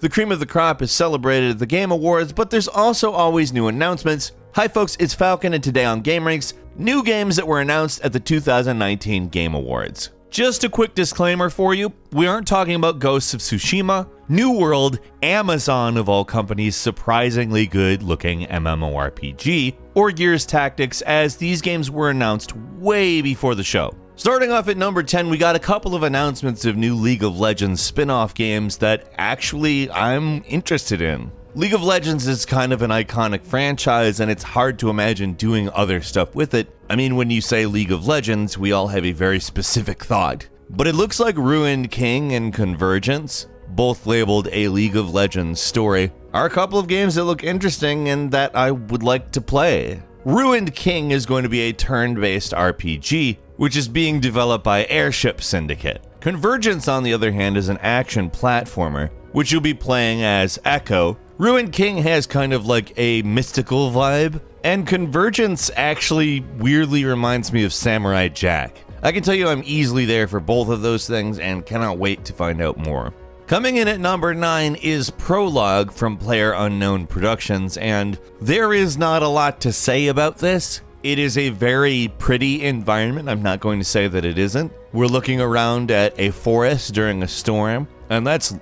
The cream of the crop is celebrated at the Game Awards, but there's also always new announcements. Hi folks, it's Falcon, and today on GameRanks, new games that were announced at the 2019 Game Awards. Just a quick disclaimer for you, we aren't talking about Ghosts of Tsushima, New World, Amazon of all companies' surprisingly good looking MMORPG, or Gears Tactics, as these games were announced way before the show. Starting off at number 10, we got a couple of announcements of new League of Legends spin-off games that actually I'm interested in. League of Legends is kind of an iconic franchise, and it's hard to imagine doing other stuff with it. I mean, when you say League of Legends, we all have a very specific thought. But it looks like Ruined King and Convergence, both labeled a League of Legends story, are a couple of games that look interesting and that I would like to play. Ruined King is going to be a turn-based RPG, which is being developed by Airship Syndicate. Convergence, on the other hand, is an action platformer, which you'll be playing as Echo. Ruined King has kind of like a mystical vibe, and Convergence actually weirdly reminds me of Samurai Jack. I can tell you I'm easily there for both of those things and cannot wait to find out more. Coming in at number 9 is Prologue from PlayerUnknown Productions, and there is not a lot to say about this. It is a very pretty environment, I'm not going to say that it isn't. We're looking around at a forest during a storm, and that's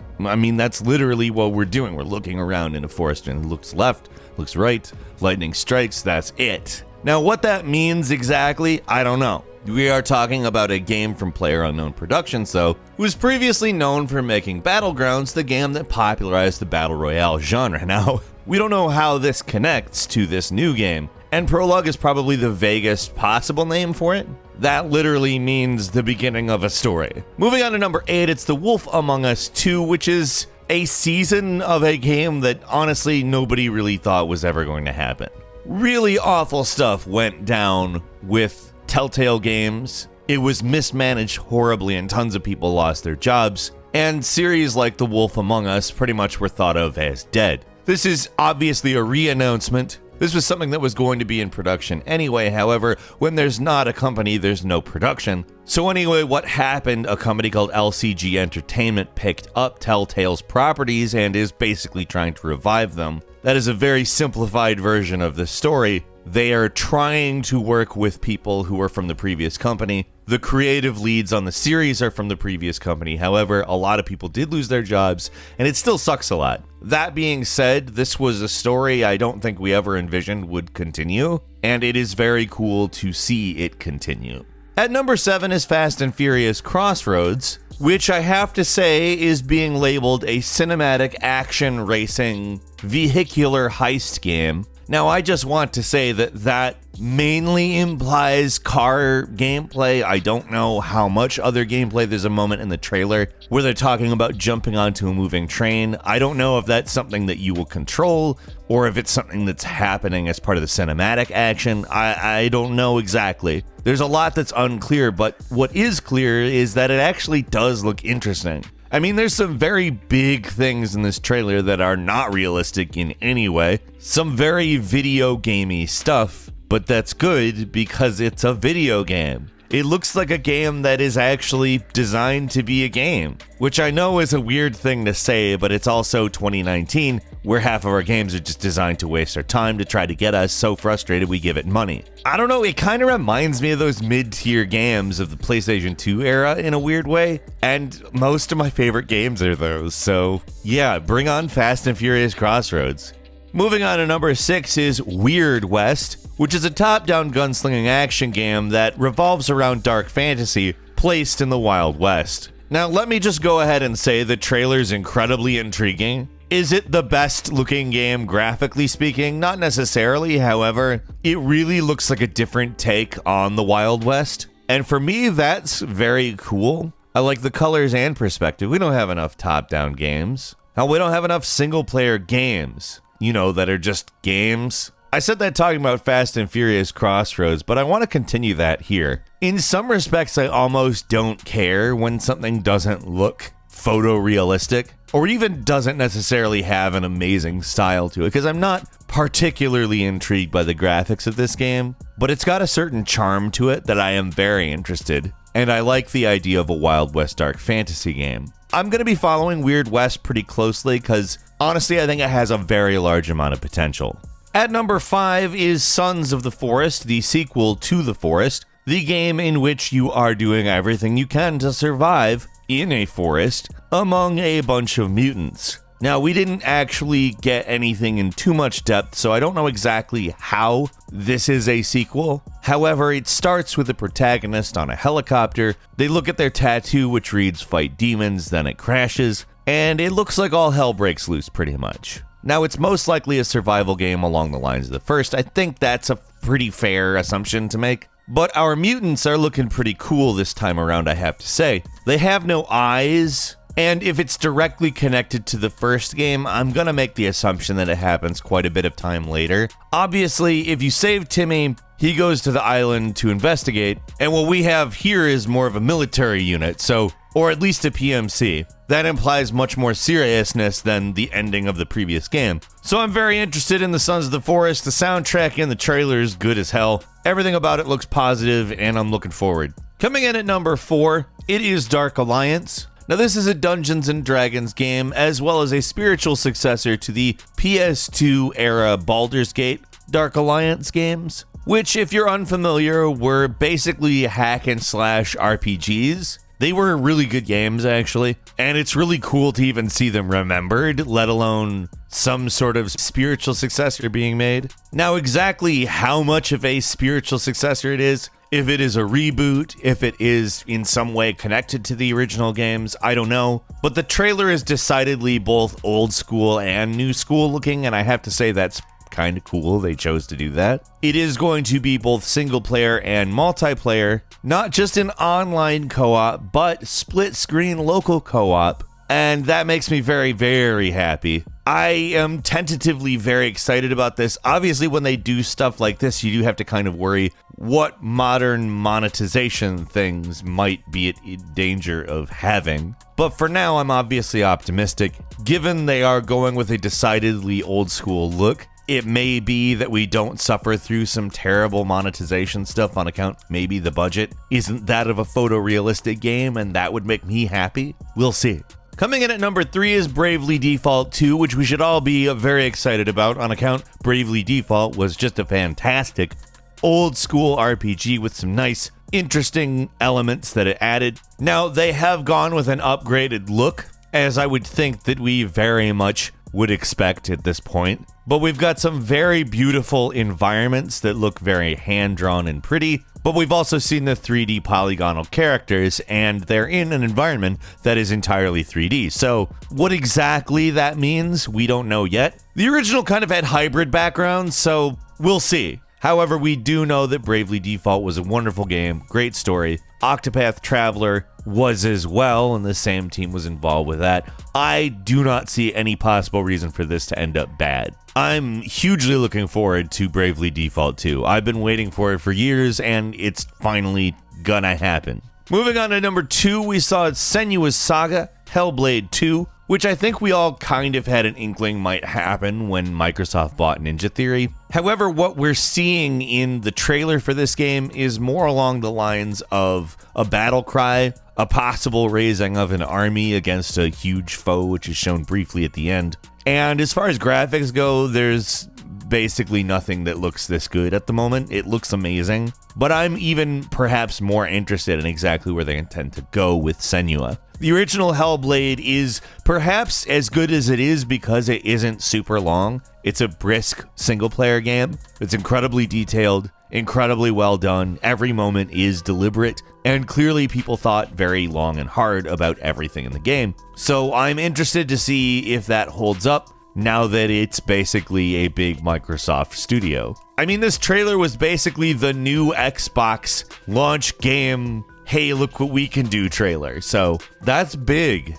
literally what we're doing. We're looking around in a forest, and it looks left, looks right, lightning strikes, that's it. Now what that means exactly, I don't know. We are talking about a game from PlayerUnknown Productions, though, who was previously known for making Battlegrounds, the game that popularized the Battle Royale genre. Now, we don't know how this connects to this new game, and Prologue is probably the vaguest possible name for it. That literally means the beginning of a story. Moving on to number 8, it's The Wolf Among Us 2, which is a season of a game that honestly nobody really thought was ever going to happen. Really awful stuff went down with Telltale Games. It was mismanaged horribly and tons of people lost their jobs, and series like The Wolf Among Us pretty much were thought of as dead. This is obviously a re-announcement. This was something that was going to be in production anyway, however, when there's not a company, there's no production. So anyway, what happened, a company called LCG Entertainment picked up Telltale's properties and is basically trying to revive them. That is a very simplified version of the story. They are trying to work with people who are from the previous company. The creative leads on the series are from the previous company. However, a lot of people did lose their jobs, and it still sucks a lot. That being said, this was a story I don't think we ever envisioned would continue, and it is very cool to see it continue. At number 7 is Fast and Furious Crossroads, which I have to say is being labeled a cinematic action racing vehicular heist game. Now, I just want to say that mainly implies car gameplay. I don't know how much other gameplay. There's a moment in the trailer where they're talking about jumping onto a moving train. I don't know if that's something that you will control or if it's something that's happening as part of the cinematic action. I don't know exactly. There's a lot that's unclear, but what is clear is that it actually does look interesting. I mean, there's some very big things in this trailer that are not realistic in any way. Some very video gamey stuff, but that's good because it's a video game. It looks like a game that is actually designed to be a game, which I know is a weird thing to say, but it's also 2019, where half of our games are just designed to waste our time to try to get us so frustrated we give it money. I don't know, it kind of reminds me of those mid-tier games of the PlayStation 2 era in a weird way, and most of my favorite games are those, so yeah, bring on Fast and Furious Crossroads. Moving on to number 6 is Weird West, which is a top-down gunslinging action game that revolves around dark fantasy placed in the Wild West. Now, let me just go ahead and say the trailer's incredibly intriguing. Is it the best looking game graphically speaking? Not necessarily, however, it really looks like a different take on the Wild West. And for me, that's very cool. I like the colors and perspective. We don't have enough top-down games. Hell, we don't have enough single-player games, you know, that are just games. I said that talking about Fast and Furious Crossroads, but I want to continue that here. In some respects, I almost don't care when something doesn't look photorealistic, or even doesn't necessarily have an amazing style to it, because I'm not particularly intrigued by the graphics of this game, but it's got a certain charm to it that I am very interested. and I like the idea of a Wild West dark fantasy game. I'm going to be following Weird West pretty closely because, honestly, I think it has a very large amount of potential. At number 5 is Sons of the Forest, the sequel to The Forest, the game in which you are doing everything you can to survive in a forest among a bunch of mutants. Now, we didn't actually get anything in too much depth, so I don't know exactly how this is a sequel. However, it starts with the protagonist on a helicopter. They look at their tattoo, which reads "Fight Demons," then it crashes, and it looks like all hell breaks loose pretty much. Now, it's most likely a survival game along the lines of the first. I think that's a pretty fair assumption to make. But our mutants are looking pretty cool this time around, I have to say. They have no eyes. And if it's directly connected to the first game, I'm gonna make the assumption that it happens quite a bit of time later. Obviously, if you save Timmy, he goes to the island to investigate, and what we have here is more of a military unit, or at least a PMC. That implies much more seriousness than the ending of the previous game. So I'm very interested in the Sons of the Forest. The soundtrack and the trailer is good as hell. Everything about it looks positive, and I'm looking forward. Coming in at number 4, it is Dark Alliance. Now, this is a Dungeons & Dragons game, as well as a spiritual successor to the PS2 era Baldur's Gate Dark Alliance games, which, if you're unfamiliar, were basically hack and slash RPGs. They were really good games, actually, and it's really cool to even see them remembered, let alone some sort of spiritual successor being made. Now, exactly how much of a spiritual successor it is, if it is a reboot, if it is in some way connected to the original games, I don't know. But the trailer is decidedly both old school and new school looking, and I have to say that's kind of cool they chose to do that. It is going to be both single player and multiplayer, not just an online co-op, but split screen local co-op. And that makes me very, very happy. I am tentatively very excited about this. Obviously, when they do stuff like this, you do have to kind of worry what modern monetization things might be in danger of having. But for now, I'm obviously optimistic. Given they are going with a decidedly old school look, it may be that we don't suffer through some terrible monetization stuff on account maybe the budget isn't that of a photorealistic game, and that would make me happy. We'll see. Coming in at number 3 is Bravely Default 2, which we should all be very excited about on account Bravely Default was just a fantastic old school RPG with some nice, interesting elements that it added. Now, they have gone with an upgraded look, as I would think that we very much would expect at this point. But we've got some very beautiful environments that look very hand-drawn and pretty, but we've also seen the 3D polygonal characters, and they're in an environment that is entirely 3D. So what exactly that means, we don't know yet. The original kind of had hybrid backgrounds, so we'll see. However, we do know that Bravely Default was a wonderful game, great story. Octopath Traveler was as well, and the same team was involved with that. I do not see any possible reason for this to end up bad. I'm hugely looking forward to Bravely Default 2. I've been waiting for it for years, and it's finally gonna happen. Moving on to number 2, we saw Senua's Saga, Hellblade 2, which I think we all kind of had an inkling might happen when Microsoft bought Ninja Theory. However, what we're seeing in the trailer for this game is more along the lines of a battle cry, a possible raising of an army against a huge foe, which is shown briefly at the end. And as far as graphics go, there's basically nothing that looks this good at the moment. It looks amazing, but I'm even perhaps more interested in exactly where they intend to go with Senua. The original Hellblade is perhaps as good as it is because it isn't super long. It's a brisk single-player game. It's incredibly detailed, incredibly well done. Every moment is deliberate, and clearly people thought very long and hard about everything in the game. So I'm interested to see if that holds up now that it's basically a big Microsoft studio. I mean, this trailer was basically the new Xbox launch game, hey, look what we can do trailer. So that's big.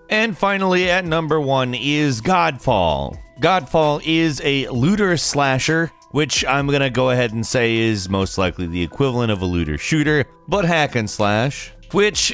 And finally, at number 1 is Godfall. Godfall is a looter slasher, which I'm gonna go ahead and say is most likely the equivalent of a looter shooter, but hack and slash, which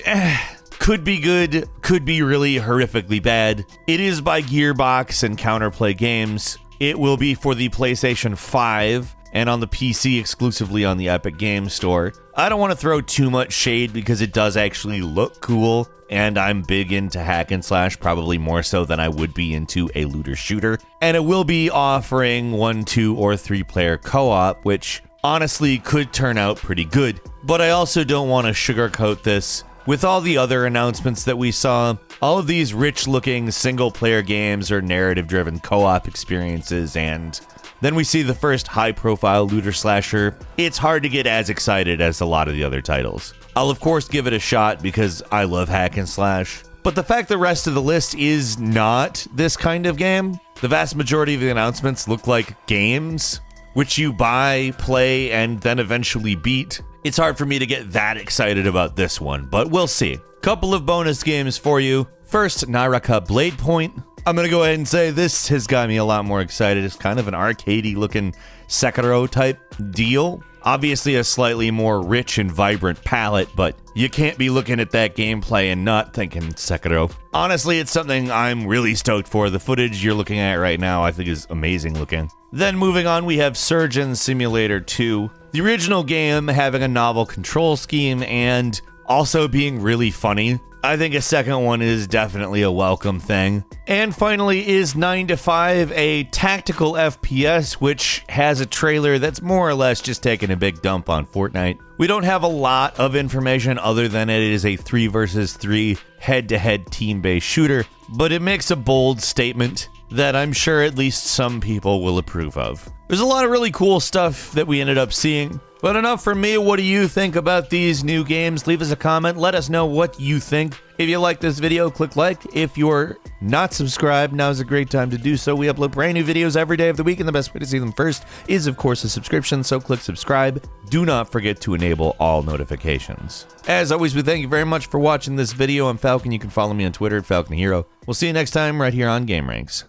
could be good, could be really horrifically bad. It is by Gearbox and Counterplay Games. It will be for the PlayStation 5 and on the PC exclusively on the Epic Games Store. I don't want to throw too much shade because it does actually look cool, and I'm big into hack and slash, probably more so than I would be into a looter shooter. And it will be offering 1, 2, or 3 player co-op, which honestly could turn out pretty good. But I also don't want to sugarcoat this. With all the other announcements that we saw, all of these rich-looking single-player games or narrative-driven co-op experiences, and then we see the first high-profile looter slasher, it's hard to get as excited as a lot of the other titles. I'll of course give it a shot because I love hack and slash, but the fact the rest of the list is not this kind of game, the vast majority of the announcements look like games, which you buy, play, and then eventually beat. It's hard for me to get that excited about this one, but we'll see. Couple of bonus games for you. First, Naraka Blade Point. I'm gonna go ahead and say this has got me a lot more excited. It's kind of an arcadey looking Sekiro type deal. Obviously a slightly more rich and vibrant palette, but you can't be looking at that gameplay and not thinking Sekiro. Honestly, it's something I'm really stoked for. The footage you're looking at right now I think is amazing looking. Then moving on, we have Surgeon Simulator 2. The original game having a novel control scheme and also being really funny. I think a second one is definitely a welcome thing. And finally is 9 to 5, a tactical FPS, which has a trailer that's more or less just taking a big dump on Fortnite. We don't have a lot of information other than it is a 3 versus 3 head-to-head team-based shooter, but it makes a bold statement that I'm sure at least some people will approve of. There's a lot of really cool stuff that we ended up seeing. But enough from me. What do you think about these new games? Leave us a comment. Let us know what you think. If you like this video, click like. If you're not subscribed, now's a great time to do so. We upload brand new videos every day of the week, and the best way to see them first is, of course, a subscription, so click subscribe. Do not forget to enable all notifications. As always, we thank you very much for watching this video. I'm Falcon. You can follow me on Twitter at FalconHero. We'll see you next time right here on GameRanks.